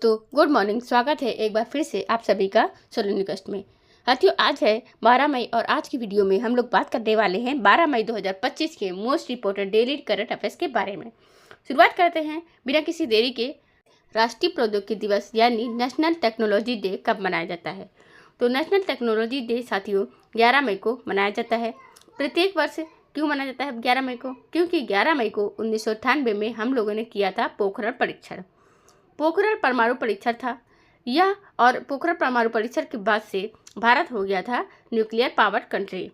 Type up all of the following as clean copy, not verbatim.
तो good morning, स्वागत है एक बार फिर से आप सभी का सोलूनिकस्ट में। साथियों, आज है 12 मई और आज की वीडियो में हम लोग बात करने वाले हैं 12 मई 2025 के most reported daily current affairs के बारे में। शुरुआत करते हैं बिना किसी देरी के। राष्ट्रीय प्रौद्योगिकी दिवस यानी नेशनल टेक्नोलॉजी डे कब मनाया जाता है? तो नेशनल टेक्नोलॉजी डे साथियों 11 मई को मनाया जाता है। प्रत्येक वर्ष क्यों मनाया जाता है 11 मई को? क्योंकि 11 मई को 1998 में हम लोगों ने किया था पोखरण परीक्षण। पोखरण परमाणु परीक्षण था यह, और पोखरण परमाणु परीक्षण के बाद से भारत हो गया था न्यूक्लियर पावर कंट्री।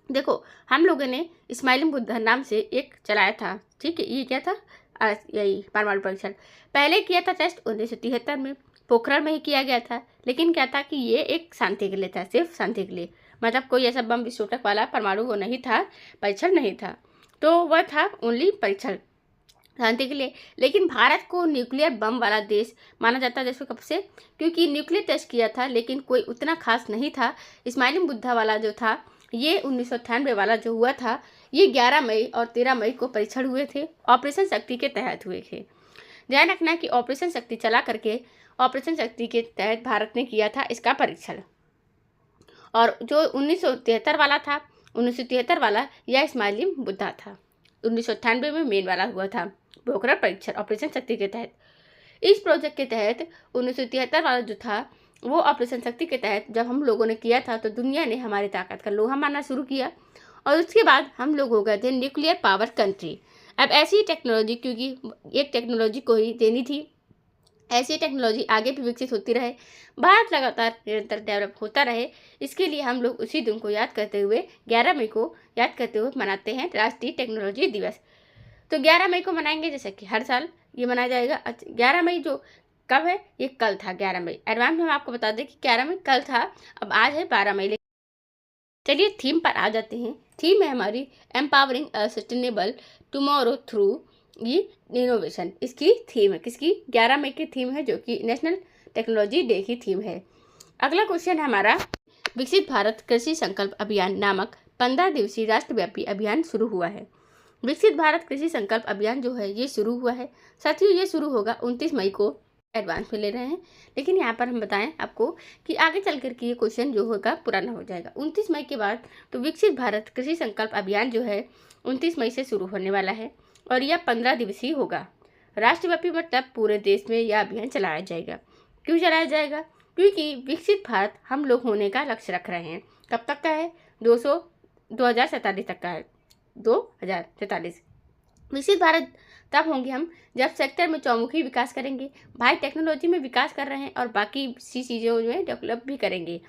देखो, हम लोगों ने इस्माइल बुद्धा नाम से एक चलाया था, ठीक है। ये क्या था? यही परमाणु परीक्षण पहले किया था टेस्ट 1973 में, पोखरण में ही किया गया था। लेकिन क्या था कि ये एक शांति के लिए था, सिर्फ शांति के लिए, मतलब कोई ऐसा बम विस्फोटक वाला परमाणु वो नहीं था, परीक्षण नहीं था। तो वह था ओनली परीक्षण, शांति के लिए। लेकिन भारत को न्यूक्लियर बम वाला देश माना जाता है जैसे कब से? क्योंकि न्यूक्लियर टेस्ट किया था लेकिन कोई उतना खास नहीं था। इस्माइल बुद्धा वाला जो था, ये 1998 वाला जो हुआ था, ये 11 मई और 13 मई को परीक्षण हुए थे, ऑपरेशन शक्ति के तहत हुए थे। ध्यान रखना कि ऑपरेशन शक्ति चला करके ऑपरेशन शक्ति के तहत भारत ने किया था इसका परीक्षण। और जो 1973 वाला था, 1973 वाला यह इस्माइल बुद्धा था। 1998 में मेन वाला हुआ था पोखरण परीक्षण ऑपरेशन शक्ति के तहत। इस प्रोजेक्ट के तहत 1973 वाला जो था वो ऑपरेशन शक्ति के तहत जब हम लोगों ने किया था तो दुनिया ने हमारी ताकत का लोहा मानना शुरू किया, और उसके बाद हम लोग हो गए थे न्यूक्लियर पावर कंट्री। अब ऐसी टेक्नोलॉजी, क्योंकि एक टेक्नोलॉजी को ही देनी थी, ऐसी टेक्नोलॉजी आगे भी विकसित होती रहे, भारत लगातार निरंतर डेवलप होता रहे, इसके लिए हम लोग उसी दिन को याद करते हुए 11 मई को याद करते हुए मनाते हैं राष्ट्रीय टेक्नोलॉजी दिवस। तो 11 मई को मनाएंगे, जैसे कि हर साल ये मनाया जाएगा। 11 मई जो कब है? ये कल था 11 मई। एडवांस में हम आपको बता दें कि 11 मई कल था, अब आज है 12 मई। चलिए थीम पर आ जाते हैं। थीम है हमारी empowering a sustainable tomorrow through ये इनोवेशन। इसकी थीम है किसकी? 11 मई की थीम है, जो कि नेशनल टेक्नोलॉजी डे की थीम है। अगला क्वेश्चन है हमारा, विकसित भारत कृषि संकल्प अभियान नामक 15 दिवसीय राष्ट्रव्यापी अभियान शुरू हुआ है। विकसित भारत कृषि संकल्प अभियान जो है ये शुरू हुआ है साथियों। ये शुरू होगा 29 मई को, एडवांस में ले रहे हैं, लेकिन यहाँ पर हम बताएं आपको कि आगे चल कर के ये क्वेश्चन जो होगा पुराना हो जाएगा 29 मई के बाद। तो विकसित भारत कृषि संकल्प अभियान जो है 29 मई से शुरू होने वाला है और यह 15 दिवसीय होगा। राष्ट्रव्यापी मतलब पूरे देश में यह अभियान चलाया जाएगा। क्यों चलाया जाएगा? क्योंकि विकसित भारत हम लोग होने का लक्ष्य रख रहे हैं। कब तक का है? 2047 तक का है, 2047। विकसित भारत तब होंगे हम जब सेक्टर में चौमुखी विकास करेंगे। भाई टेक्नोलॉजी में विकास कर रहे हैं और बाकी सी चीज़ों में डेवलप भी करेंगे।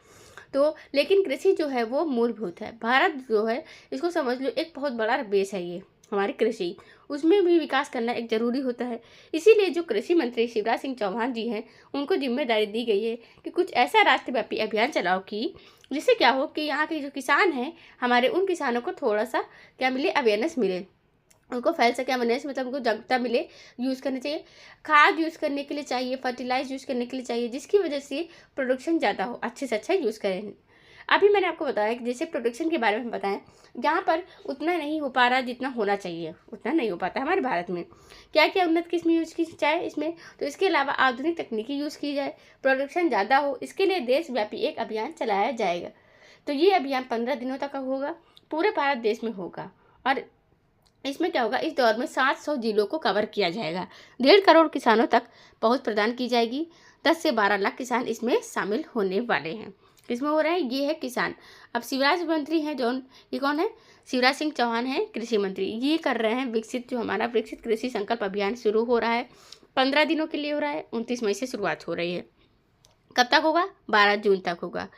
तो लेकिन कृषि जो है वो मूलभूत है। भारत जो है इसको समझ लो एक बहुत बड़ा बेस है ये हमारी कृषि, उसमें भी विकास करना एक ज़रूरी होता है। इसीलिए जो कृषि मंत्री शिवराज सिंह चौहान जी हैं उनको जिम्मेदारी दी गई है कि कुछ ऐसा राष्ट्रव्यापी अभियान चलाओ कि जिससे क्या हो कि यहाँ के जो किसान हैं हमारे, उन किसानों को थोड़ा सा क्या मिले, अवेयरनेस मिले, उनको फैल सके अवेयरनेस, मतलब उनको जागरूकता मिले। यूज़ करने चाहिए, खाद यूज़ करने के लिए चाहिए, फर्टिलाइज यूज़ करने के लिए चाहिए, जिसकी वजह से प्रोडक्शन ज़्यादा हो, अच्छे से अच्छा यूज़ करें। अभी मैंने आपको बताया कि जैसे प्रोडक्शन के बारे में बताएं, यहाँ पर उतना नहीं हो पा रहा जितना होना चाहिए, उतना नहीं हो पाता हमारे भारत में। क्या क्या उन्नत किस्म यूज़ की जाए इसमें, तो इसके अलावा आधुनिक तकनीकी यूज़ की जाए, प्रोडक्शन ज़्यादा हो, इसके लिए देशव्यापी एक अभियान चलाया जाएगा। तो ये अभियान 15 दिनों तक का होगा, पूरे भारत देश में होगा। और इसमें क्या होगा, इस दौर में 700 जिलों को कवर किया जाएगा। 1.5 करोड़ किसानों तक पहुंच प्रदान की जाएगी। 10 से 12 लाख किसान इसमें शामिल होने वाले हैं। किसमें हो रहा है? ये है किसान। अब शिवराज मंत्री हैं जो, ये कौन है? शिवराज सिंह चौहान है कृषि मंत्री। ये कर रहे हैं विकसित, जो हमारा विकसित कृषि संकल्प अभियान शुरू हो रहा है, 15 दिनों के लिए हो रहा है। 29 मई से शुरुआत हो रही है। कब तक होगा? 12 जून तक होगा।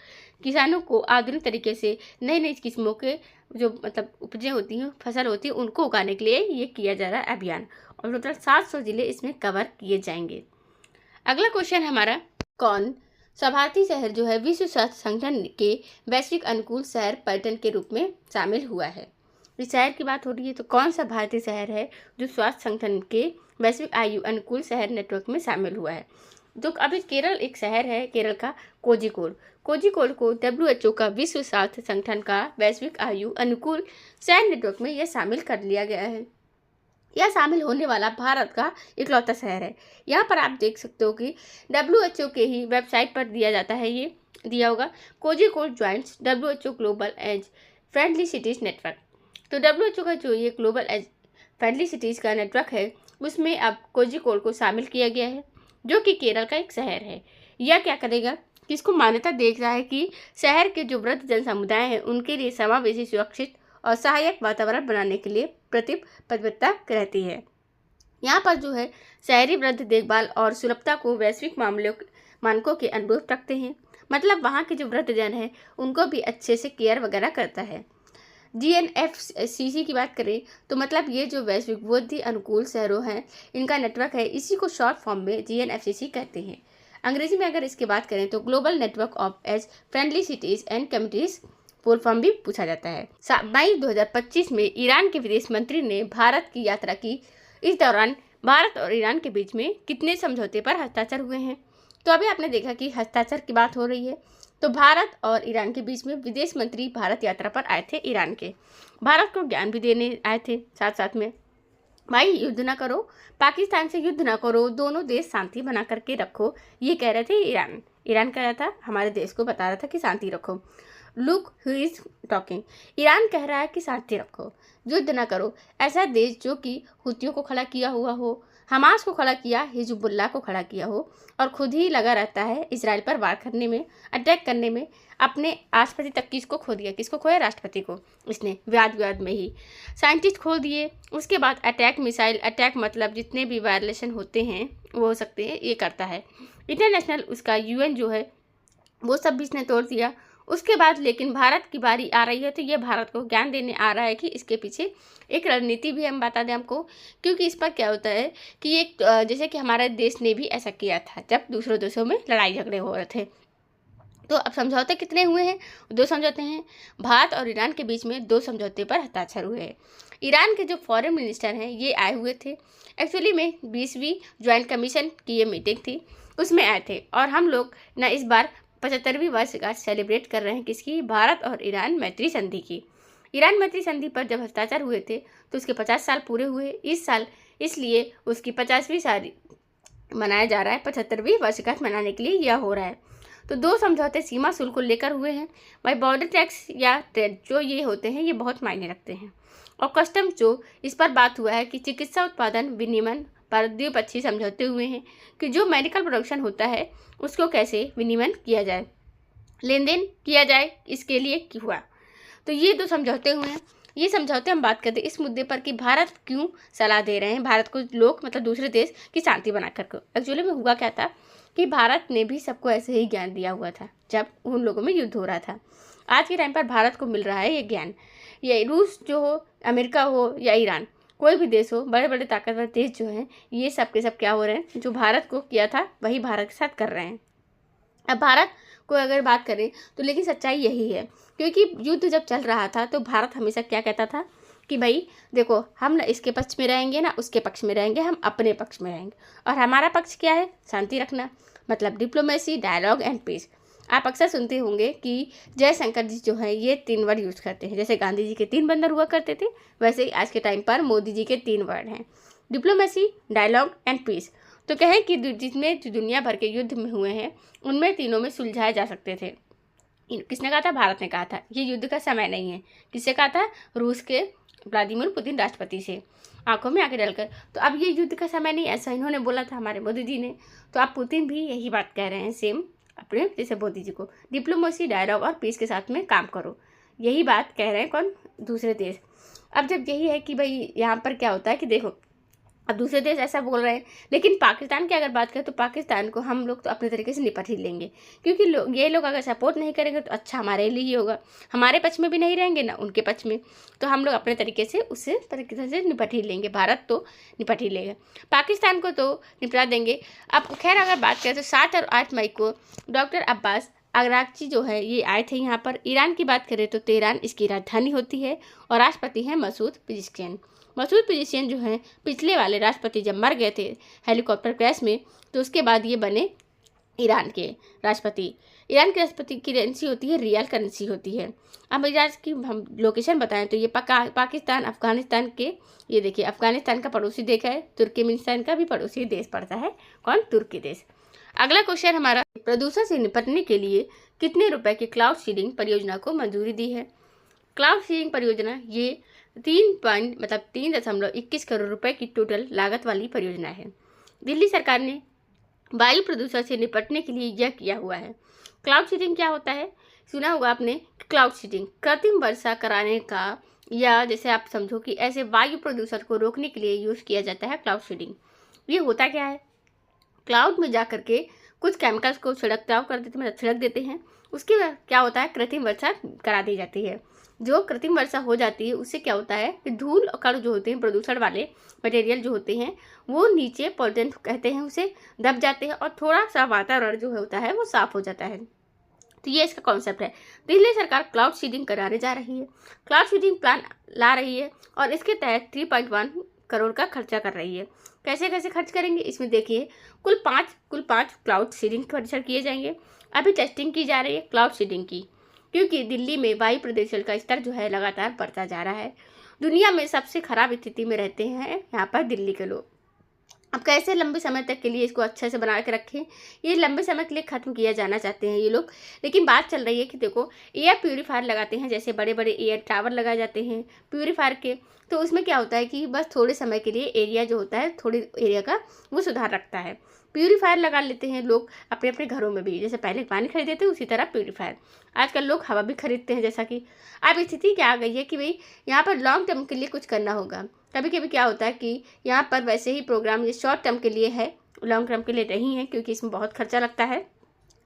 किसानों को आधुनिक तरीके से नई नई किस्मों के जो मतलब उपजें होती हैं, फसल होती है, उनको उगाने के लिए ये किया जा रहा है अभियान, और टोटल 700 जिले इसमें कवर किए जाएंगे। अगला क्वेश्चन हमारा, कौन सा भारतीय शहर जो है विश्व स्वास्थ्य संगठन के वैश्विक अनुकूल शहर पर्यटन के रूप में शामिल हुआ है? इस शहर की बात हो रही है, तो कौन सा भारतीय शहर है जो स्वास्थ्य संगठन के वैश्विक आयु अनुकूल शहर नेटवर्क में शामिल हुआ है? जो अभी केरल एक शहर है, केरल का कोझिकोड। कोझिकोड को WHO का विश्व स्वास्थ्य संगठन का वैश्विक आयु अनुकूल शहर नेटवर्क में यह शामिल कर लिया गया है। यह शामिल होने वाला भारत का इकलौता शहर है। यहाँ पर आप देख सकते हो कि WHO के ही वेबसाइट पर दिया जाता है, ये दिया होगा Kozhikode joins WHO global age friendly cities network. तो WHO का जो ये ग्लोबल एज फ्रेंडली सिटीज़ का नेटवर्क है उसमें अब कोझिकोड को शामिल किया गया है, जो कि केरल का एक शहर है। यह क्या करेगा कि इसको मान्यता दे रहा है कि शहर के जो वृद्ध जन समुदाय हैं उनके लिए समावेशी, सुरक्षित और सहायक वातावरण बनाने के लिए प्रतिबद्धता रहती है। यहाँ पर जो है शहरी वृद्ध देखभाल और सुलभता को वैश्विक मानकों के अनुरूप रखते हैं। मतलब वहाँ के जो वृद्ध जन है उनको भी अच्छे से केयर वगैरह करता है। GNFCC की बात करें तो मतलब ये जो वैश्विक बुद्धि अनुकूल शहरों हैं इनका नेटवर्क है, इसी को शॉर्ट फॉर्म में GNFCC कहते हैं। अंग्रेजी में अगर इसकी बात करें तो global network of age friendly cities and communities full form भी पूछा जाता है। मई 2025 में ईरान के विदेश मंत्री ने भारत की यात्रा की। इस दौरान भारत और ईरान के बीच में कितने समझौते पर हस्ताक्षर हुए हैं? तो अभी आपने देखा कि हस्ताक्षर की बात हो रही है। तो भारत और ईरान के बीच में विदेश मंत्री भारत यात्रा पर आए थे ईरान के, भारत को ज्ञान भी देने आए थे। साथ साथ में भाई युद्ध ना करो, पाकिस्तान से युद्ध ना करो, दोनों देश शांति बना करके रखो, ये कह रहे थे ईरान कह रहा था, हमारे देश को बता रहा था कि शांति रखो। Look who is talking, Iran कह रहा है कि शांति रखो, युद्ध ना करो। ऐसा देश जो कि हुतियों को खड़ा किया हुआ हो, हमास को खड़ा किया, हिजबुल्लाह को खड़ा किया हो और खुद ही लगा रहता है इसराइल पर वार करने में, अटैक करने में। अपने राष्ट्रपति तक किसको खो दिया? किसको खोया? राष्ट्रपति को। इसने विवाद में ही साइंटिस्ट खो दिए। उसके बाद अटैक, मिसाइल अटैक, मतलब जितने भी वायलेशन होते हैं वो हो सकते हैं, ये करता है। इंटरनेशनल उसका UN जो है वो सब भी इसने तोड़ दिया। उसके बाद लेकिन भारत की बारी आ रही है तो ये भारत को ज्ञान देने आ रहा है कि इसके पीछे एक रणनीति भी हम बता दें आपको। क्योंकि इस पर क्या होता है कि एक जैसे कि हमारे देश ने भी ऐसा किया था जब दूसरे देशों में लड़ाई झगड़े हो रहे थे। तो अब समझौते कितने हुए हैं? 2 समझौते हैं। भारत और ईरान के बीच में 2 समझौते पर हस्ताक्षर हुए हैं। ईरान के जो फॉरेन मिनिस्टर हैं ये आए हुए थे। एक्चुअली में 20वीं ज्वाइंट कमीशन की ये मीटिंग थी, उसमें आए थे। और हम लोग ना इस बार 75वीं वर्षगांठ सेलिब्रेट कर रहे हैं किसकी? भारत और ईरान मैत्री संधि की। ईरान मैत्री संधि पर जब हस्ताक्षर हुए थे तो उसके 50 साल पूरे हुए इस साल, इसलिए उसकी 50वीं साल मनाया जा रहा है। 75वीं वर्षगांठ मनाने के लिए यह हो रहा है। तो 2 समझौते सीमा शुल्क को लेकर हुए हैं। भाई बॉर्डर टैक्स या ट्रेड जो ये होते हैं ये बहुत मायने रखते हैं। और कस्टम्स जो इस पर बात हुआ है कि चिकित्सा उत्पादन विनिमय पर द्विपक्षीय समझौते हुए हैं कि जो मेडिकल प्रोडक्शन होता है उसको कैसे विनिमय किया जाए, लेन देन किया जाए, इसके लिए हुआ। तो ये 2 समझौते हुए हैं। ये समझौते हम बात करते हैं इस मुद्दे पर कि भारत क्यों सलाह दे रहे हैं भारत को लोग, मतलब दूसरे देश की शांति बना कर। एक्चुअली में हुआ क्या था कि भारत ने भी सबको ऐसे ही ज्ञान दिया हुआ था जब उन लोगों में युद्ध हो रहा था। आज के टाइम पर भारत को मिल रहा है ये ज्ञान। ये रूस जो हो, अमेरिका हो या ईरान, कोई भी देश हो, बड़े बड़े ताकतवर देश जो हैं ये सब के सब क्या हो रहे हैं, जो भारत को किया था वही भारत के साथ कर रहे हैं। अब भारत को अगर बात करें तो लेकिन सच्चाई यही है, क्योंकि युद्ध जब चल रहा था तो भारत हमेशा क्या कहता था कि भाई देखो हम ना इसके पक्ष में रहेंगे ना उसके पक्ष में रहेंगे, हम अपने पक्ष में रहेंगे। और हमारा पक्ष क्या है? शांति रखना, मतलब डिप्लोमेसी, डायलॉग एंड पीस। आप अक्सर सुनते होंगे कि जयशंकर जी जो हैं ये 3 वर्ड यूज़ करते हैं। जैसे गांधी जी के 3 बंदर हुआ करते थे, वैसे ही आज के टाइम पर मोदी जी के 3 वर्ड हैं, डिप्लोमेसी, डायलॉग एंड पीस। तो कहें कि जितने दुनिया भर के युद्ध में हुए हैं उनमें तीनों में सुलझाए जा सकते थे। किसने कहा था? भारत ने कहा था। ये युद्ध का समय नहीं है। किससे कहा था? रूस के व्लादिमीर पुतिन राष्ट्रपति से, आंखों में आंखें डालकर। तो अब ये युद्ध का समय नहीं, ऐसा इन्होंने बोला था हमारे मोदी जी ने। तो आप पुतिन भी यही बात कह रहे हैं सेम अपने जैसे मोदी जी को, डिप्लोमेसी, डायलॉग और पीस के साथ में काम करो, यही बात कह रहे हैं कौन? दूसरे देश। अब जब यही है कि भाई यहाँ पर क्या होता है कि देखो अब दूसरे देश ऐसा बोल रहे हैं, लेकिन पाकिस्तान की अगर बात करें तो पाकिस्तान को हम लोग तो अपने तरीके से निपट ही लेंगे, क्योंकि ये लोग अगर सपोर्ट नहीं करेंगे तो अच्छा हमारे लिए ही होगा। हमारे पक्ष में भी नहीं रहेंगे ना उनके पक्ष में, तो हम लोग अपने तरीके से उससे तरीके से निपट ही लेंगे। भारत तो निपट ही लेगा, पाकिस्तान को तो निपटा देंगे। अब खैर अगर बात करें तो 7 और 8 मई को डॉक्टर अब्बास अरागची जो है ये आए थे यहाँ पर। ईरान की बात करें तो तेहरान इसकी राजधानी होती है और राष्ट्रपति हैं मसूद पेज़ेश्कियान। मसूद पेज़ेश्कियान जो हैं पिछले वाले राष्ट्रपति जब मर गए थे हेलीकॉप्टर क्रैश में, तो उसके बाद ये बने ईरान के राष्ट्रपति। ईरान के राष्ट्रपति की करेंसी होती है रियल करेंसी होती है। अब ईरान की हम लोकेशन बताएं तो ये पाकिस्तान, अफगानिस्तान के, ये देखिए अफगानिस्तान का पड़ोसी देश है, तुर्कमेनिस्तान का भी पड़ोसी देश पड़ता है। कौन? तुर्की देश। अगला क्वेश्चन हमारा, प्रदूषण से निपटने के लिए कितने रुपए की क्लाउड सीडिंग परियोजना को मंजूरी दी है? क्लाउड सीडिंग परियोजना ये 3.21 करोड़ रुपए की टोटल लागत वाली परियोजना है। दिल्ली सरकार ने वायु प्रदूषण से निपटने के लिए यह किया हुआ है। क्लाउड सीडिंग क्या होता है? सुना होगा आपने। क्लाउड सीडिंग कृत्रिम वर्षा कराने का, या जैसे आप समझो कि ऐसे वायु प्रदूषण को रोकने के लिए यूज़ किया जाता है क्लाउड सीडिंग। ये होता क्या है? क्लाउड में जा करके कुछ केमिकल्स को छिड़काव कर देते हैं, छिड़क देते हैं। उसके बाद क्या होता है? कृत्रिम वर्षा करा दी जाती है। जो कृत्रिम वर्षा हो जाती है उससे क्या होता है कि धूल और कण जो होते हैं, प्रदूषण वाले मटेरियल जो होते हैं, वो नीचे पॉल्यूटेंट कहते हैं उसे, दब जाते हैं और थोड़ा सा वातावरण जो होता है वो साफ हो जाता है। तो ये इसका कॉन्सेप्ट है। दिल्ली सरकार क्लाउड सीडिंग कराने जा रही है, क्लाउड सीडिंग प्लान ला रही है और इसके तहत 3.1 करोड़ का खर्चा कर रही है। कैसे कैसे खर्च करेंगे इसमें देखिए, कुल पाँच क्लाउड सीडिंग परीक्षण किए जाएंगे। अभी टेस्टिंग की जा रही है क्लाउड सीडिंग की, क्योंकि दिल्ली में वायु प्रदूषण का स्तर जो है लगातार बढ़ता जा रहा है। दुनिया में सबसे खराब स्थिति में रहते हैं यहाँ पर दिल्ली के लोग। अब कैसे लंबे समय तक के लिए इसको अच्छे से बना के रखें, ये लंबे समय के लिए ख़त्म किया जाना चाहते हैं ये लोग। लेकिन बात चल रही है कि देखो एयर प्यूरीफायर लगाते हैं, जैसे बड़े बड़े एयर टावर लगाए जाते हैं प्यूरीफायर के, तो उसमें क्या होता है कि बस थोड़े समय के लिए एरिया जो होता है, थोड़ी एरिया का वो सुधार रखता है। प्यूरीफायर लगा लेते हैं लोग अपने अपने घरों में भी, जैसे पहले पानी खरीदते थे उसी तरह प्यूरीफायर। आजकल लोग हवा भी खरीदते हैं। जैसा कि अब स्थिति क्या आ गई है कि भाई यहाँ पर लॉन्ग टर्म के लिए कुछ करना होगा। कभी कभी क्या होता है कि यहाँ पर वैसे ही प्रोग्राम ये शॉर्ट टर्म के लिए है, लॉन्ग टर्म के लिए नहीं है, क्योंकि इसमें बहुत खर्चा लगता है,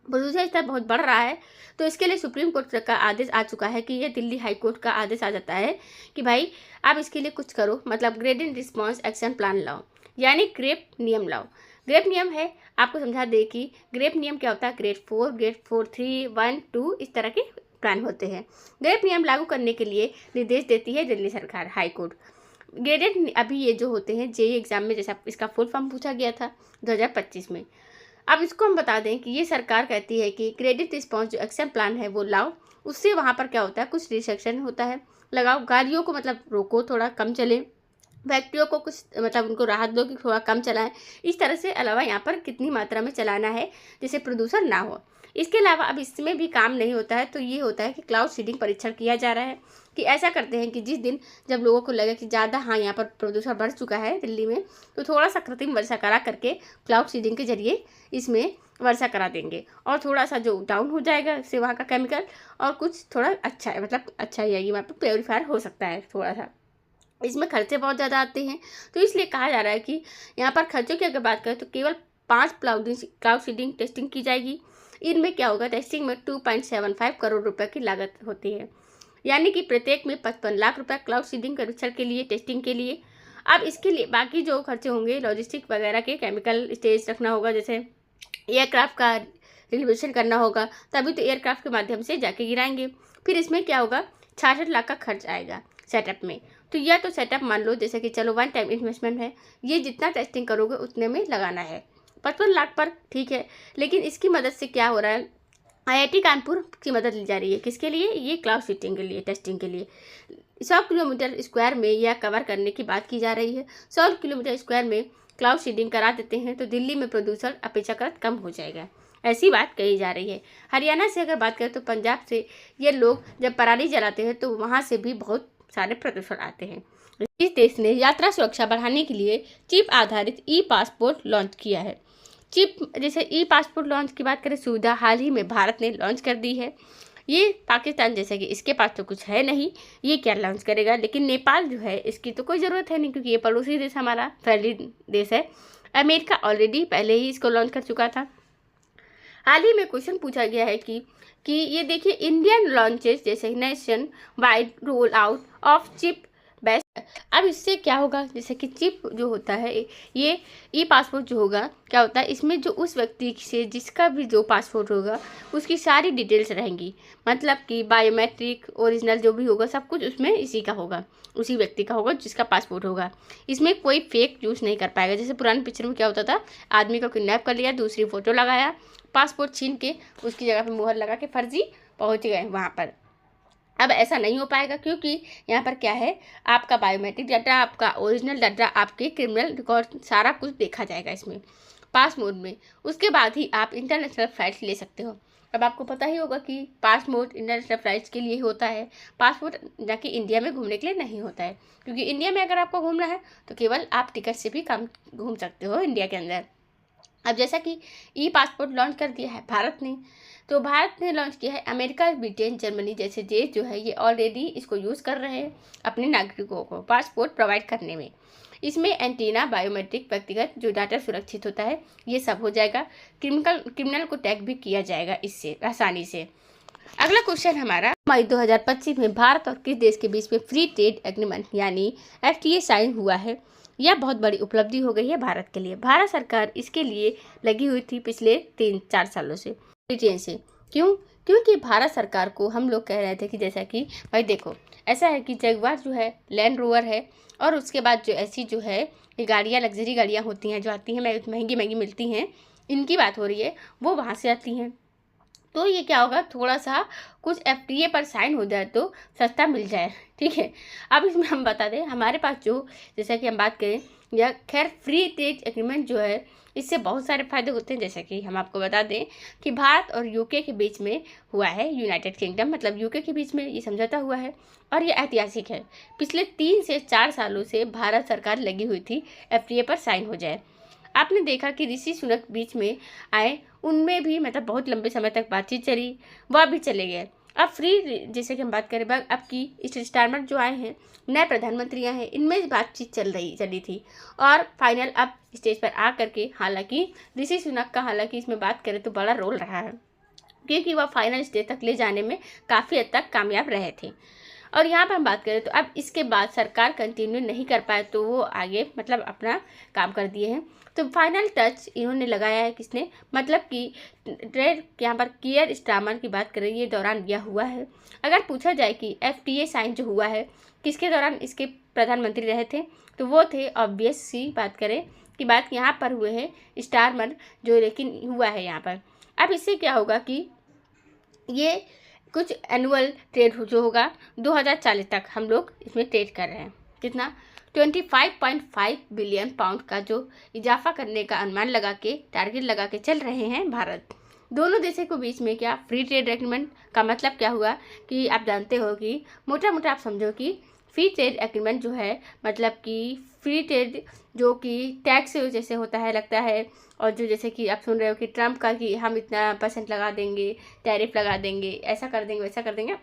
प्रदूषण स्तर बहुत बढ़ रहा है। तो इसके लिए सुप्रीम कोर्ट का आदेश आ चुका है कि ये दिल्ली हाई कोर्ट का आदेश आ जाता है कि भाई आप इसके लिए कुछ करो, मतलब ग्रेडेड रिस्पॉन्स एक्शन प्लान लाओ, यानी ग्रेप नियम लाओ। ग्रेप नियम है, आपको समझा दे कि ग्रेप नियम क्या होता है। ग्रेड 4, 3, 1, 2 इस तरह के प्लान होते हैं। ग्रेप नियम लागू करने के लिए निर्देश देती है दिल्ली सरकार, हाई कोर्ट। ग्रेडेड अभी ये जो होते हैं जेईई एग्जाम में, जैसा इसका फुल फॉर्म पूछा गया था 2025 में। अब इसको हम बता दें कि ये सरकार कहती है कि ग्रेडेड रिस्पॉन्स जो एक्शन प्लान है वो लाओ। उससे वहाँ पर क्या होता है, कुछ रिस्ट्रिक्शन होता है, लगाओ। गाड़ियों को मतलब रोको, थोड़ा कम चले, व्यक्तियों को कुछ मतलब उनको राहत दो कि थोड़ा कम चलाएं। इस तरह से अलावा यहाँ पर कितनी मात्रा में चलाना है जिससे प्रदूषण ना हो। इसके अलावा अब इसमें भी काम नहीं होता है, तो ये होता है कि क्लाउड सीडिंग परीक्षण किया जा रहा है। कि ऐसा करते हैं कि जिस दिन जब लोगों को लगे कि ज़्यादा हाँ यहाँ पर प्रदूषण बढ़ चुका है दिल्ली में, तो थोड़ा सा कृत्रिम वर्षा करा करके क्लाउड सीडिंग के जरिए इसमें वर्षा करा देंगे और थोड़ा सा जो डाउन हो जाएगा इससे वहाँ का केमिकल, और कुछ थोड़ा अच्छा है, मतलब अच्छा ही आएगी, वहाँ पर प्योरीफायर हो सकता है थोड़ा सा। इसमें खर्चे बहुत ज़्यादा आते हैं, तो इसलिए कहा जा रहा है कि यहाँ पर खर्चों की अगर बात करें तो केवल 5 क्लाउड सीडिंग टेस्टिंग की जाएगी। इनमें क्या होगा, टेस्टिंग में 2.75 करोड़ रुपए की लागत होती है, यानी कि प्रत्येक में 55 लाख रुपए क्लाउड सीडिंग परीक्षण के लिए, टेस्टिंग के लिए। अब इसके लिए बाकी जो खर्चे होंगे, लॉजिस्टिक वगैरह के, केमिकल स्टेज रखना होगा, जैसे एयरक्राफ्ट का रिजर्वेशन करना होगा, तभी तो एयरक्राफ्ट के माध्यम से जाके गिराएंगे। फिर इसमें क्या होगा, 66 लाख का खर्च आएगा सेटअप में। तो यह तो सेटअप मान लो जैसे कि चलो 1 टाइम इन्वेस्टमेंट है, ये जितना टेस्टिंग करोगे उतने में लगाना है, 55 लाख पर, ठीक है। लेकिन इसकी मदद से क्या हो रहा है, IIT कानपुर की मदद ली जा रही है। किसके लिए? ये क्लाउड सीडिंग के लिए, टेस्टिंग के लिए। 100 किलोमीटर स्क्वायर में यह कवर करने की बात की जा रही है। 100 किलोमीटर स्क्वायर में क्लाउड सीडिंग करा देते हैं तो दिल्ली में प्रदूषण अपेक्षाकृत कम हो जाएगा, ऐसी बात कही जा रही है। हरियाणा से अगर बात करें तो पंजाब से ये लोग जब पराली जलाते हैं तो वहाँ से भी बहुत सारे प्रदूषण आते हैं। इस देश ने यात्रा सुरक्षा बढ़ाने के लिए चिप आधारित ई-पासपोर्ट लॉन्च किया है। चिप जैसे ई-पासपोर्ट लॉन्च की बात करें, सुविधा हाल ही में भारत ने लॉन्च कर दी है। ये पाकिस्तान जैसे कि इसके पास तो कुछ है नहीं, ये क्या लॉन्च करेगा। लेकिन नेपाल जो है इसकी तो कोई ज़रूरत है नहीं, क्योंकि ये पड़ोसी देश हमारा फ्रेंडली देश है। अमेरिका ऑलरेडी पहले ही इसको लॉन्च कर चुका था। हाल ही में क्वेश्चन पूछा गया है कि ये देखिए, इंडियन लॉन्चेस जैसे nation wide roll out of chip best. अब इससे क्या होगा, जैसे कि चिप जो होता है, ये ई पासपोर्ट जो होगा क्या होता है, इसमें जो उस व्यक्ति से जिसका भी जो पासपोर्ट होगा उसकी सारी डिटेल्स रहेंगी। मतलब कि बायोमेट्रिक, ओरिजिनल जो भी होगा सब कुछ उसमें इसी का होगा, उसी व्यक्ति का होगा जिसका पासपोर्ट होगा। इसमें कोई फेक यूज़ नहीं कर पाएगा। जैसे पुरानी पिक्चर में क्या होता था, आदमी को किडनैप कर लिया, दूसरी फ़ोटो लगाया, पासपोर्ट छीन के उसकी जगह पर मुहर लगा के फर्जी पहुँच गए वहाँ पर। अब ऐसा नहीं हो पाएगा, क्योंकि यहाँ पर क्या है, आपका बायोमेट्रिक डाटा, आपका ओरिजिनल डाटा, आपके क्रिमिनल रिकॉर्ड सारा कुछ देखा जाएगा इसमें पास मोड में। उसके बाद ही आप इंटरनेशनल फ्लाइट्स ले सकते हो। अब आपको पता ही होगा कि पास मोड इंटरनेशनल फ्लाइट्स के लिए होता है, पासपोर्ट जाके इंडिया में घूमने के लिए नहीं होता है। क्योंकि इंडिया में अगर आपको घूमना है तो केवल आप टिकट से भी कम घूम सकते हो इंडिया के अंदर। अब जैसा कि ई पासपोर्ट लॉन्च कर दिया है भारत ने, तो भारत ने लॉन्च किया है, अमेरिका, ब्रिटेन, जर्मनी जैसे देश जो है ये ऑलरेडी इसको यूज़ कर रहे हैं अपने नागरिकों को पासपोर्ट प्रोवाइड करने में। इसमें एंटीना, बायोमेट्रिक, व्यक्तिगत जो डाटा सुरक्षित होता है ये सब हो जाएगा। क्रिमिनल को टैग भी किया जाएगा इससे आसानी से। अगला क्वेश्चन हमारा, मई 2025 में भारत और किस देश के बीच में फ्री ट्रेड एग्रीमेंट यानी FTA साइन हुआ है। यह बहुत बड़ी उपलब्धि हो गई है भारत के लिए। भारत सरकार इसके लिए लगी हुई थी पिछले 3-4 सालों से ब्रिटेन से। क्यों? क्योंकि भारत सरकार को हम लोग कह रहे थे कि जैसा कि भाई देखो, ऐसा है कि जगुआर जो है, लैंड रोवर है, और उसके बाद जो ऐसी जो है ये गाड़ियाँ, लग्जरी गाड़ियाँ होती हैं जो आती हैं, महंगी महंगी मिलती हैं, इनकी बात हो रही है, वो वहाँ से आती हैं। तो ये क्या होगा, थोड़ा सा कुछ FTA पर साइन हो जाए तो सस्ता मिल जाए, ठीक है। अब इसमें हम बता दें, हमारे पास जो जैसा कि हम बात करें, या खैर फ्री ट्रेड एग्रीमेंट जो है इससे बहुत सारे फ़ायदे होते हैं। जैसे कि हम आपको बता दें कि भारत और UK के बीच में हुआ है, यूनाइटेड किंगडम मतलब UK के बीच में ये समझौता हुआ है, और ये ऐतिहासिक है। पिछले 3 से 4 सालों से भारत सरकार लगी हुई थी FTA पर साइन हो जाए। आपने देखा कि ऋषि सुनक बीच में आए, उनमें भी मतलब बहुत लंबे समय तक बातचीत चली, वह भी चले गए। अब फ्री जैसे कि हम बात करें, अब की स्टारमर जो आए हैं, नए प्रधानमंत्री आए हैं, इनमें बातचीत चली थी, और फाइनल अब स्टेज पर आ करके, हालांकि ऋषि सुनक का हालांकि इसमें बात करें तो बड़ा रोल रहा है, क्योंकि वह फाइनल स्टेज तक ले जाने में काफ़ी हद तक कामयाब रहे थे। और यहाँ पर हम बात करें तो अब इसके बाद सरकार कंटिन्यू नहीं कर पाए, तो वो आगे मतलब अपना काम कर दिए हैं। तो फाइनल टच इन्होंने लगाया है, किसने, मतलब कि ट्रेड यहाँ पर कियर स्टारमर की बात करें, ये दौरान यह हुआ है। अगर पूछा जाए कि FTA साइन जो हुआ है किसके दौरान इसके प्रधानमंत्री रहे थे, तो वो थे, ऑब्वियस सी बात करें कि बात यहाँ पर हुए हैं स्टारमर जो, लेकिन हुआ है यहाँ पर। अब इससे क्या होगा कि ये कुछ एनुअल ट्रेड जो होगा 2040 तक हम लोग इसमें ट्रेड कर रहे हैं, कितना 25.5 बिलियन पाउंड का जो इजाफा करने का अनुमान लगा के, टारगेट लगा के चल रहे हैं भारत। दोनों देशों के बीच में क्या फ्री ट्रेड एग्रीमेंट का मतलब क्या हुआ कि आप जानते हो कि मोटा मोटा आप समझो कि फ्री ट्रेड एग्रीमेंट जो है मतलब कि फ्री ट्रेड जो कि टैक्स जैसे होता है, लगता है, और जो जैसे कि आप सुन रहे हो कि ट्रम्प का कि हम इतना % लगा देंगे, टैरिफ लगा देंगे, ऐसा कर देंगे, वैसा कर देंगे।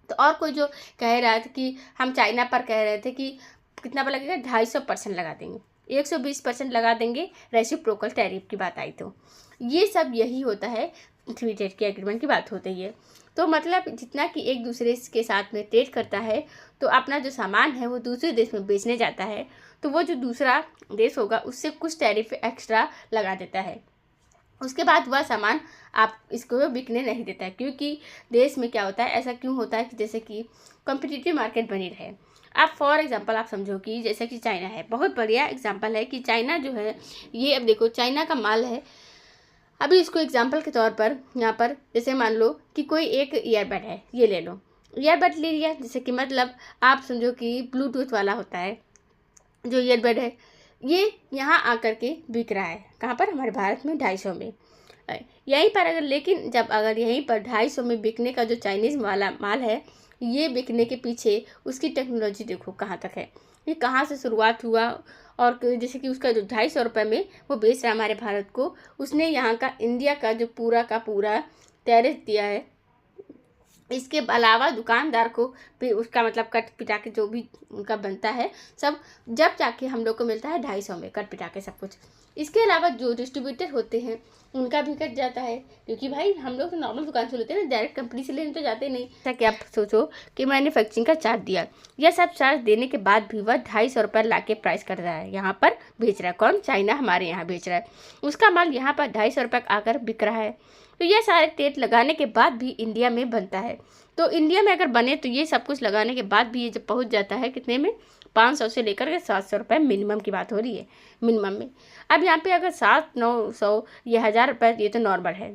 तो और कोई जो कह रहा था कि हम चाइना पर कह रहे थे कि कितना पर लगेगा, 250% लगा देंगे, 120% लगा देंगे, रेसिप्रोकल टैरिफ की बात आई। तो ये सब यही होता है, फ्री ट्रेड के एग्रीमेंट की बात होती है। तो मतलब जितना कि एक दूसरे के साथ में ट्रेड करता है, तो अपना जो सामान है वो दूसरे देश में बेचने जाता है, तो वो जो दूसरा देश होगा उससे कुछ टैरिफ एक्स्ट्रा लगा देता है। उसके बाद वह सामान आप इसको बिकने नहीं देता है, क्योंकि देश में क्या होता है, ऐसा क्यों होता है कि जैसे कि कॉम्पिटिटिव मार्केट बनी रहे। आप फॉर एग्जांपल आप समझो कि जैसे कि चाइना है, बहुत बढ़िया एग्जांपल है कि चाइना जो है ये, अब देखो चाइना का माल है, अभी इसको एग्जांपल के तौर पर यहाँ पर जैसे मान लो कि कोई एक ईयरबड है, ये ले लो, ईयरबड ले लिया, जैसे कि मतलब आप समझो कि ब्लूटूथ वाला होता है जो ईयरबड है, ये यहाँ आकर के बिक रहा है, कहाँ पर, हमारे भारत में 250 में यहीं पर। अगर लेकिन जब अगर यहीं पर 250 में बिकने का जो चाइनीज़ वाला माल है, ये बिकने के पीछे उसकी टेक्नोलॉजी देखो कहाँ तक है, ये कहाँ से शुरुआत हुआ, और जैसे कि उसका जो 250 रुपये में वो बेच रहा है हमारे भारत को, उसने यहाँ का इंडिया का जो पूरा का पूरा टैरिफ दिया है। इसके अलावा दुकानदार को भी उसका मतलब कट पिटा के जो भी उनका बनता है सब, जब जाके हम लोग को मिलता है 250 में कट पिटा के सब कुछ। इसके अलावा जो डिस्ट्रीब्यूटर होते हैं उनका भी कट जाता है, क्योंकि भाई हम लोग तो नॉर्मल दुकान से लेते हैं ना, डायरेक्ट कंपनी से लेने तो जाते नहीं। ऐसा कि आप सोचो कि मैन्युफैक्चरिंग का चार्ज दिया, यह सब चार्ज देने के बाद भी वह 250 रुपये ला के प्राइस कर रहा है, यहाँ पर बेच रहा है। कौन? चाइना हमारे यहाँ बेच रहा है। उसका माल यहाँ पर 250 रुपये आकर बिक रहा है। तो ये सारे तेल लगाने के बाद भी इंडिया में बनता है। तो इंडिया में अगर बने तो ये सब कुछ लगाने के बाद भी ये जब पहुँच जाता है कितने में, 500 से लेकर के 700 रुपये मिनिमम की बात हो रही है, मिनिमम में। अब यहाँ पे अगर 700-900 या 1000 रुपये, ये तो नॉर्मल है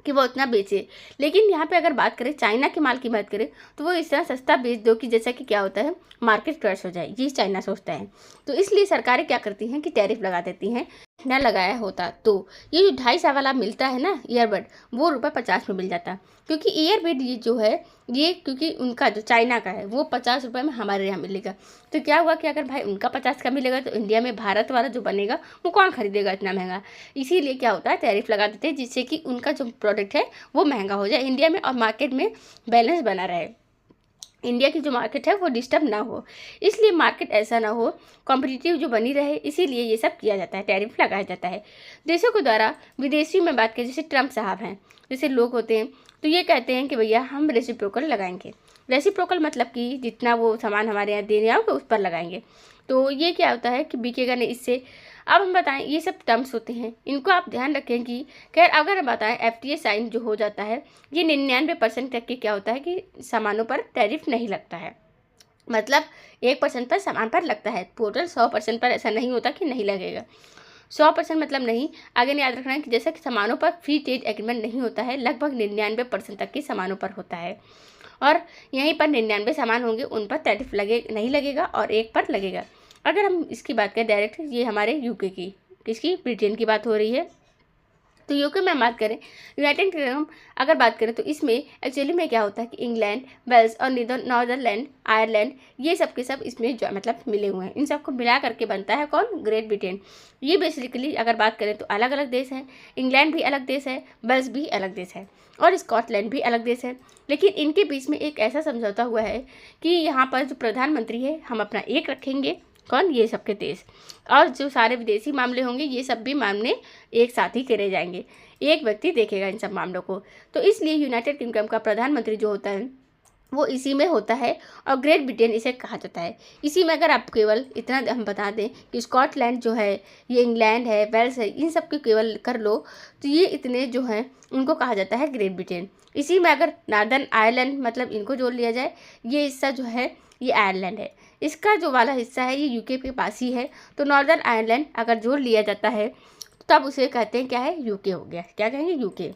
कि वो इतना बेचे। लेकिन यहाँ पे अगर बात करें चाइना के माल की बात करें तो वो इस तरह सस्ता बेच दो कि जैसा कि क्या होता है, मार्केट क्रैश हो जाए, ये चाइना सोचता है। तो इसलिए सरकारें क्या करती हैं कि टैरिफ लगा देती हैं। ना लगाया होता तो ये जो 250 वाला मिलता है ना ईयरबड, वो ₹50 में मिल जाता, क्योंकि ईयरबड ये जो है ये, क्योंकि उनका जो चाइना का है वो 50 रुपये में हमारे यहाँ मिलेगा। तो क्या हुआ कि अगर भाई उनका 50 का मिलेगा तो इंडिया में भारत वाला जो बनेगा वो कौन खरीदेगा इतना महंगा। इसीलिए क्या होता है, टैरिफ लगा देते हैं, जिससे कि उनका जो प्रोडक्ट है वो महंगा हो जाए इंडिया में और मार्केट में बैलेंस बना रहे, इंडिया की जो मार्केट है वो डिस्टर्ब ना हो। इसलिए मार्केट ऐसा ना हो, कॉम्पिटिटिव जो बनी रहे, इसीलिए ये सब किया जाता है, टैरिफ लगाया जाता है देशों के द्वारा। विदेशी में बात करें, जैसे ट्रम्प साहब हैं, जैसे लोग होते हैं, तो ये कहते हैं कि भैया हम रेसिप्रोकल लगाएंगे। रेसिप्रोकल मतलब कि जितना वो सामान हमारे यहाँ देने आओगे उस पर लगाएंगे। तो ये क्या होता है कि बिकेगा नहीं इससे। अब हम बताएं, ये सब टर्म्स होते हैं, इनको आप ध्यान रखें कि खैर अगर हम बताएं FTA साइन जो हो जाता है, ये 99% तक के क्या होता है कि सामानों पर टैरिफ नहीं लगता है। मतलब 1% पर सामान पर लगता है, टोटल 100% पर ऐसा नहीं होता कि नहीं लगेगा। 100% मतलब नहीं, आगे नहीं याद रखना है कि जैसा कि सामानों पर फ्री ट्रेड एग्रीमेंट नहीं होता है, लगभग 99% तक के सामानों पर होता है। और यहीं पर 99 सामान होंगे उन पर टैरिफ नहीं लगेगा और एक पर लगेगा। अगर हम इसकी बात करें डायरेक्ट, ये हमारे यूके की, किसकी, ब्रिटेन की बात हो रही है। तो यूके में बात करें, यूनाइटेड किंगडम अगर बात करें तो इसमें एक्चुअली में क्या होता है कि इंग्लैंड, वेल्स और नॉर्दरलैंड, आयरलैंड, ये सब के सब इसमें जो मतलब मिले हुए हैं, इन सबको मिला करके बनता है कौन, ग्रेट ब्रिटेन। ये बेसिकली अगर बात करें तो अलग अलग देश हैं, इंग्लैंड भी अलग देश है, वेल्स भी अलग देश है और स्कॉटलैंड भी अलग देश है। लेकिन इनके बीच में एक ऐसा समझौता हुआ है कि यहाँ पर जो प्रधानमंत्री है हम अपना एक रखेंगे, कौन, ये सबके देश, और जो सारे विदेशी मामले होंगे ये सब भी मामले एक साथ ही करे जाएंगे, एक व्यक्ति देखेगा इन सब मामलों को। तो इसलिए यूनाइटेड किंगडम का प्रधानमंत्री जो होता है वो इसी में होता है और ग्रेट ब्रिटेन इसे कहा जाता है। इसी में अगर आप केवल इतना हम बता दें कि स्कॉटलैंड जो है, ये इंग्लैंड है, वेल्स है, इन सब के केवल कर लो तो ये इतने जो हैं उनको कहा जाता है ग्रेट ब्रिटेन। इसी में अगर नॉर्दर्न आयरलैंड मतलब इनको जोड़ लिया जाए, ये हिस्सा जो है ये आयरलैंड है, इसका जो वाला हिस्सा है ये यूके के पास ही है। तो नॉर्दर्न आयरलैंड अगर जोड़ लिया जाता है तब उसे कहते हैं क्या है, यूके हो गया। क्या कहेंगे, यूके,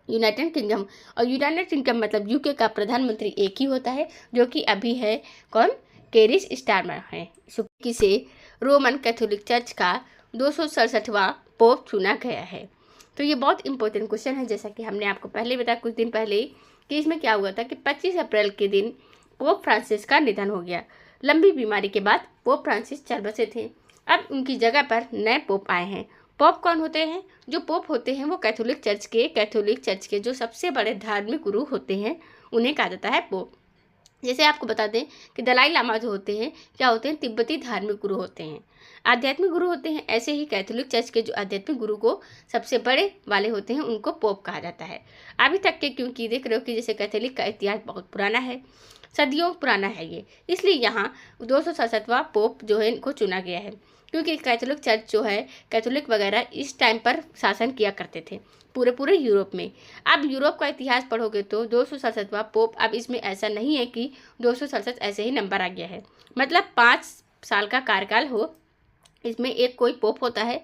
यूनाइटेड किंगडम। और यूनाइटेड किंगडम मतलब यूके का प्रधानमंत्री एक ही होता है, जो कि अभी है कौन, केयर स्टारमर है। से रोमन कैथोलिक चर्च का 267वां पोप चुना गया है। तो ये बहुत इंपॉर्टेंट क्वेश्चन है, जैसा कि हमने आपको पहले बताया कुछ दिन पहले कि इसमें क्या हुआ था कि 25 अप्रैल के दिन पोप फ्रांसिस का निधन हो गया। लंबी बीमारी के बाद पोप फ्रांसिस चल बसे थे। अब उनकी जगह पर नए पोप आए हैं। पोप कौन होते हैं, जो पोप होते हैं वो कैथोलिक चर्च के जो सबसे बड़े धार्मिक गुरु होते हैं उन्हें कहा जाता है पोप। जैसे आपको बता दें कि दलाई लामा जो होते हैं क्या होते हैं, तिब्बती धार्मिक गुरु होते हैं, आध्यात्मिक गुरु होते हैं। ऐसे ही कैथोलिक चर्च के जो आध्यात्मिक गुरु को सबसे बड़े वाले होते हैं उनको पोप कहा जाता है अभी तक के, क्योंकि देख रहे हो कि जैसे कैथोलिक का इतिहास बहुत पुराना है, सदियों पुराना है ये, इसलिए यहाँ 267वां पोप जो है इनको चुना गया है। क्योंकि कैथोलिक चर्च जो है, कैथोलिक वगैरह इस टाइम पर शासन किया करते थे पूरे यूरोप में। अब यूरोप का इतिहास पढ़ोगे तो 267वां पोप, अब इसमें ऐसा नहीं है कि 267 ऐसे ही नंबर आ गया है, मतलब 5 साल का कार्यकाल हो, इसमें एक कोई पोप होता है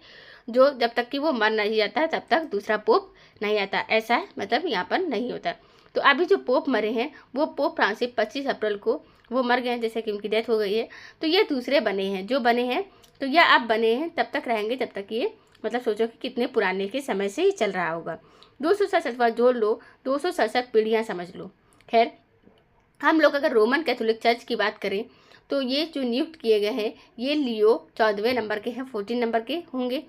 जो जब तक कि वो मर नहीं जाता तब तक दूसरा पोप नहीं आता, ऐसा है, मतलब यहाँ पर नहीं होता। तो अभी जो पोप मरे हैं वो पोप फ्रांसिस 25 अप्रैल को वो मर गए हैं, जैसे कि उनकी डेथ हो गई है। तो ये दूसरे बने हैं, जो बने हैं तो यह अब बने हैं तब तक रहेंगे जब तक ये, मतलब सोचो कि कितने पुराने के समय से ही चल रहा होगा। 267वां जोड़ लो, 267 पीढ़ियाँ समझ लो। खैर, हम लोग अगर रोमन कैथोलिक चर्च की बात करें तो ये जो नियुक्त किए गए हैं ये लियो 14वें नंबर के हैं, 14 नंबर के होंगे।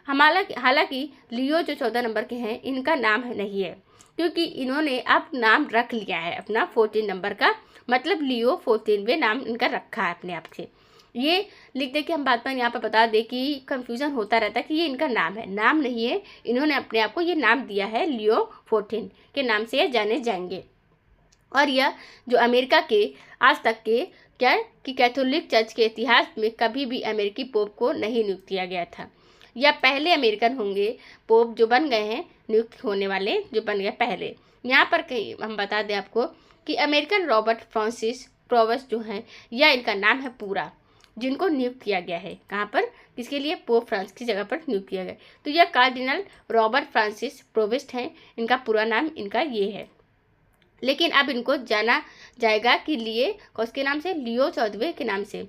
हालांकि लियो जो 14 नंबर के हैं इनका नाम नहीं है, क्योंकि इन्होंने अब नाम रख लिया है अपना 14 नंबर का, मतलब लियो 14वें नाम इनका रखा है अपने आप से। ये लिख दे कि हम बात पर यहाँ पर बता दें कि कंफ्यूजन होता रहता है कि ये इनका नाम है, नाम नहीं है, इन्होंने अपने आप को ये नाम दिया है लियो 14 के नाम से ये जाने जाएंगे। और यह जो अमेरिका के आज तक के क्या है कि कैथोलिक चर्च के इतिहास में कभी भी अमेरिकी पोप को नहीं नियुक्त किया गया था। यह पहले अमेरिकन होंगे पोप जो बन गए हैं, नियुक्त होने वाले जो बन गए पहले। यहाँ पर कहीं हम बता दें आपको कि अमेरिकन रॉबर्ट फ्रांसिस प्रोवेस्ट जो हैं, यह इनका नाम है पूरा, जिनको नियुक्त किया गया है कहाँ पर, किसके लिए, पोप फ्रांस की जगह पर नियुक्त किया गया। तो यह कार्डिनल रॉबर्ट फ्रांसिस प्रोवेस्ट हैं, इनका पूरा नाम इनका ये है। लेकिन अब इनको जाना जाएगा कि लिए उसके नाम से, लियो 14वें के नाम से।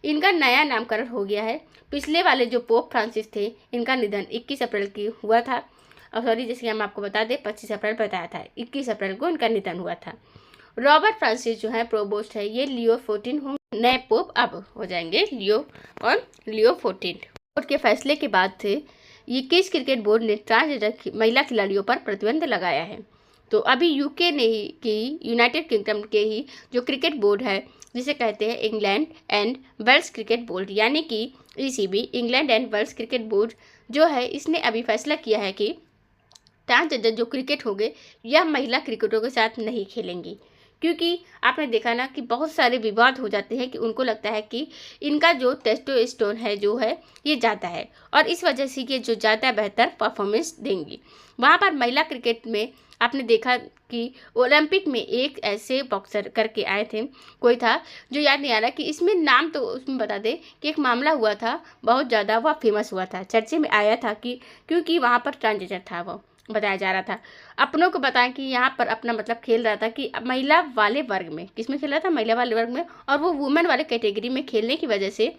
इनका नया नामकरण हो गया है। पिछले वाले जो पोप फ्रांसिस थे, इनका निधन 21 अप्रैल की हुआ था, और सॉरी जैसे कि हम आपको बता दें 25 अप्रैल बताया था, 21 अप्रैल को इनका निधन हुआ था। रॉबर्ट फ्रांसिस जो है प्रोबोस्ट है, ये लियो 14 होंगे, नए पोप अब हो जाएंगे लियो और लियो 14। कोर्ट के फैसले के बाद से 21 क्रिकेट बोर्ड ने ट्रांसजेंडर महिला खिलाड़ियों पर प्रतिबंध लगाया है। तो अभी यूके ने ही कि यूनाइटेड किंगडम के ही जो क्रिकेट बोर्ड है, जिसे कहते हैं England and Wales cricket board, यानी कि ECB, England and Wales cricket board जो है, इसने अभी फैसला किया है कि ट्रांसजेंडर जो क्रिकेट होंगे यह महिला क्रिकेटरों के साथ नहीं खेलेंगी। क्योंकि आपने देखा ना कि बहुत सारे विवाद हो जाते हैं कि उनको लगता है कि इनका जो टेस्टोस्टेरोन है जो है ये ज़्यादा है, और इस वजह से ये जो ज़्यादा बेहतर परफॉर्मेंस देंगी। वहाँ पर महिला क्रिकेट में आपने देखा कि ओलंपिक में एक ऐसे बॉक्सर करके आए थे, कोई था जो याद नहीं आ रहा कि इसमें नाम, तो उसमें बता दें कि एक मामला हुआ था, बहुत ज़्यादा वह फेमस हुआ था, चर्चे में आया था कि क्योंकि वहाँ पर ट्रांसजेंडर था, वो बताया जा रहा था। अपनों को बताएं कि यहाँ पर अपना मतलब खेल रहा था कि महिला वाले वर्ग में, किस में खेल रहा था, महिला वाले वर्ग में, और वो वुमेन वाले कैटेगरी में खेलने की वजह से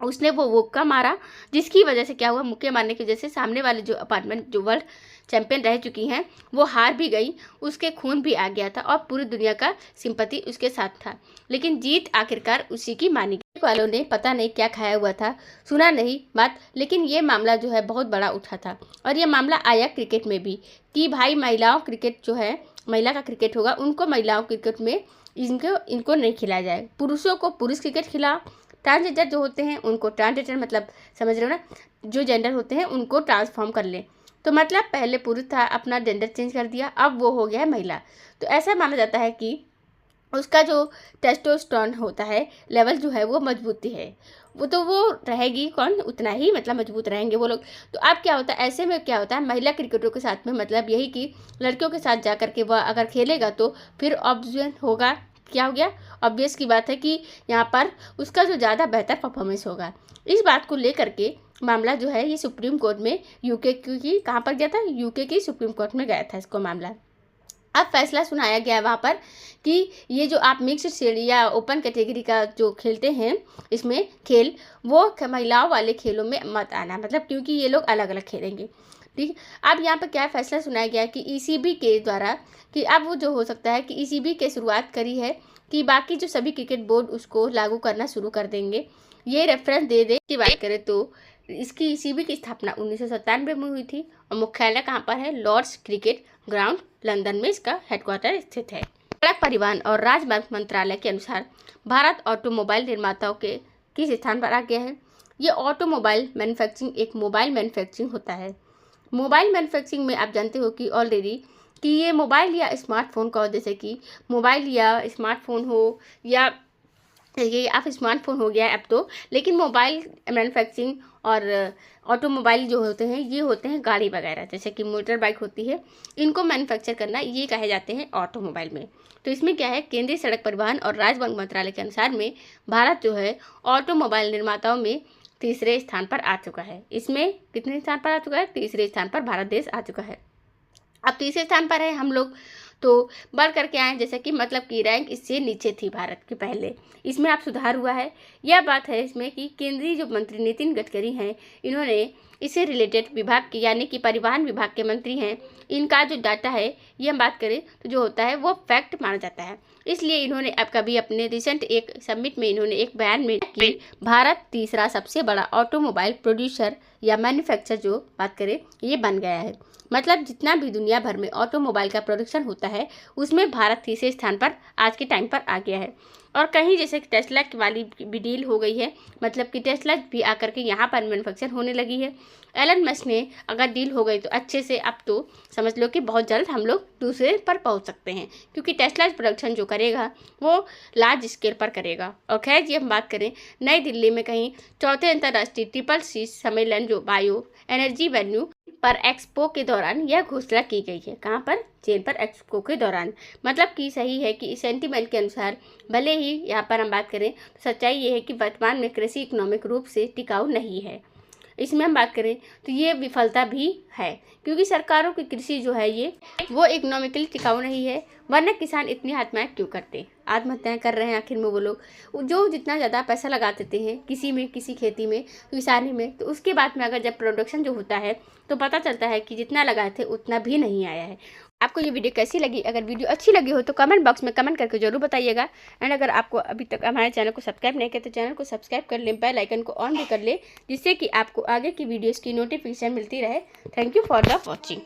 उसने वो मुक्का मारा, जिसकी वजह से क्या हुआ, मुक्के मारने की वजह से सामने वाले जो अपार्टमेंट जो वर्ल्ड चैंपियन रह चुकी हैं वो हार भी गई, उसके खून भी आ गया था और पूरी दुनिया का सिंपैथी उसके साथ था, लेकिन जीत आखिरकार उसी की मानी गई। वालों ने पता नहीं क्या खाया हुआ था, सुना नहीं बात, लेकिन ये मामला जो है बहुत बड़ा उठा था, और ये मामला आया क्रिकेट में भी कि भाई महिलाओं क्रिकेट जो है, महिला का क्रिकेट होगा, उनको महिलाओं क्रिकेट में इनको नहीं खिलाया जाए, पुरुषों को पुरुष क्रिकेट खिलाओ, ट्रांसजेंडर जो होते हैं उनको ट्रांसजेंडर मतलब समझ रहे हो ना, जो जेंडर होते हैं उनको ट्रांसफॉर्म कर ले। तो मतलब पहले पुरुष था, अपना जेंडर चेंज कर दिया, अब वो हो गया है महिला। तो ऐसा माना जाता है कि उसका जो टेस्टोस्टेरोन होता है लेवल जो है वो मजबूती है, वो रहेगी कौन, उतना ही मतलब मजबूत रहेंगे वो लोग। तो अब क्या होता है, ऐसे में क्या होता है, महिला क्रिकेटरों के साथ में मतलब यही कि लड़कियों के साथ जा कर के वह अगर खेलेगा तो फिर ऑब्जर्व होगा, क्या हो गया, ऑब्वियस की बात है कि यहाँ पर उसका जो ज़्यादा बेहतर परफॉर्मेंस होगा। इस बात को लेकर के मामला जो है ये सुप्रीम कोर्ट में यूके की कहाँ पर गया था, यूके की सुप्रीम कोर्ट में गया था इसको मामला। अब फैसला सुनाया गया है वहाँ पर कि ये जो आप मिक्स्ड श्रेणी या ओपन कैटेगरी का जो खेलते हैं इसमें खेल, वो महिलाओं वाले खेलों में मत आना, मतलब क्योंकि ये लोग अलग अलग खेलेंगे। ठीक, अब यहाँ पर क्या फैसला सुनाया गया कि ECB के द्वारा कि अब वो जो हो सकता है कि ECB के शुरुआत करी है कि बाकी जो सभी क्रिकेट बोर्ड उसको लागू करना शुरू कर देंगे। ये रेफरेंस दे दे की बात करें तो इसकी ECB की स्थापना 1997 में हुई थी, और मुख्यालय कहाँ पर है, लॉर्ड्स क्रिकेट ग्राउंड लंदन में इसका हेडक्वार्टर स्थित है। सड़क परिवहन और राजमार्ग मंत्रालय के अनुसार भारत ऑटोमोबाइल निर्माताओं के किस स्थान पर आ गया है। ये ऑटोमोबाइल मैन्युफैक्चरिंग एक मोबाइल मैन्युफैक्चरिंग होता है। मोबाइल मैन्युफैक्चरिंग में आप जानते हो कि ऑलरेडी कि ये मोबाइल या स्मार्टफोन का, जैसे कि मोबाइल या स्मार्टफोन हो या ये आप स्मार्टफोन हो गया है अब तो, लेकिन मोबाइल मैन्युफैक्चरिंग और ऑटोमोबाइल जो होते हैं ये होते हैं गाड़ी वगैरह, जैसे कि मोटर बाइक होती है, इनको मैन्युफैक्चर करना ये कहे जाते हैं ऑटोमोबाइल में। तो इसमें क्या है, केंद्रीय सड़क परिवहन और राजमार्ग मंत्रालय के अनुसार में भारत जो है ऑटोमोबाइल निर्माताओं में तीसरे स्थान पर आ चुका है। इसमें कितने स्थान पर आ चुका है, तीसरे स्थान पर भारत देश आ चुका है। अब तीसरे स्थान पर है हम लोग, तो बढ़ करके आए, जैसे कि मतलब की रैंक इससे नीचे थी भारत के पहले, इसमें आप सुधार हुआ है। यह बात है इसमें कि केंद्रीय जो मंत्री नितिन गडकरी हैं, इन्होंने इससे रिलेटेड विभाग के यानी कि परिवहन विभाग के मंत्री हैं, इनका जो डाटा है ये हम बात करें तो जो होता है वो फैक्ट माना जाता है। इसलिए इन्होंने अब कभी अपने रिसेंट एक समिट में इन्होंने एक बयान में कि भारत तीसरा सबसे बड़ा ऑटोमोबाइल प्रोड्यूसर या मैन्युफैक्चर जो बात करें ये बन गया है। मतलब जितना भी दुनिया भर में ऑटोमोबाइल का प्रोडक्शन होता है उसमें भारत तीसरे स्थान पर आज के टाइम पर आ गया है। और कहीं जैसे टेस्ला वाली भी डील हो गई है, मतलब कि टेस्ला भी आकर के यहाँ पर मैन्युफैक्चर होने लगी है। एलन मस्क ने अगर डील हो गई तो अच्छे से अब तो समझ लो कि बहुत जल्द हम लोग दूसरे पर पहुँच सकते हैं, क्योंकि टेस्ला प्रोडक्शन जो करेगा वो लार्ज स्केल पर करेगा। और खैर जी, हम बात करें नई दिल्ली में कहीं चौथे अंतर्राष्ट्रीय CCC सम्मेलन जो बायो एनर्जी वेन्यू पर एक्सपो के दौरान यह घोषणा की गई है। कहाँ पर? चीन पर एक्सपो के दौरान। मतलब कि सही है कि सेंटीमेंट के अनुसार भले ही यहाँ पर हम बात करें तो सच्चाई ये है कि वर्तमान में कृषि इकोनॉमिक रूप से टिकाऊ नहीं है। इसमें हम बात करें तो ये विफलता भी है, क्योंकि सरकारों की कृषि जो है ये वो इकोनॉमिकली टिकाऊ नहीं है, वरना किसान इतनी आत्महत्याएं क्यों करते? आत्महत्याएं कर रहे हैं आखिर में वो लोग जो जितना ज़्यादा पैसा लगा देते हैं किसी में, किसी खेती में, किसानी में, तो उसके बाद में अगर जब प्रोडक्शन जो होता है तो पता चलता है कि जितना लगाए थे उतना भी नहीं आया है। आपको ये वीडियो कैसी लगी? अगर वीडियो अच्छी लगी हो तो कमेंट बॉक्स में कमेंट करके जरूर बताइएगा। एंड अगर आपको अभी तक हमारे चैनल को सब्सक्राइब नहीं किया तो चैनल को सब्सक्राइब कर लें, बेल आइकन को ऑन भी कर ले, जिससे कि आपको आगे की वीडियोस की नोटिफिकेशन मिलती रहे। Thank you for the watching.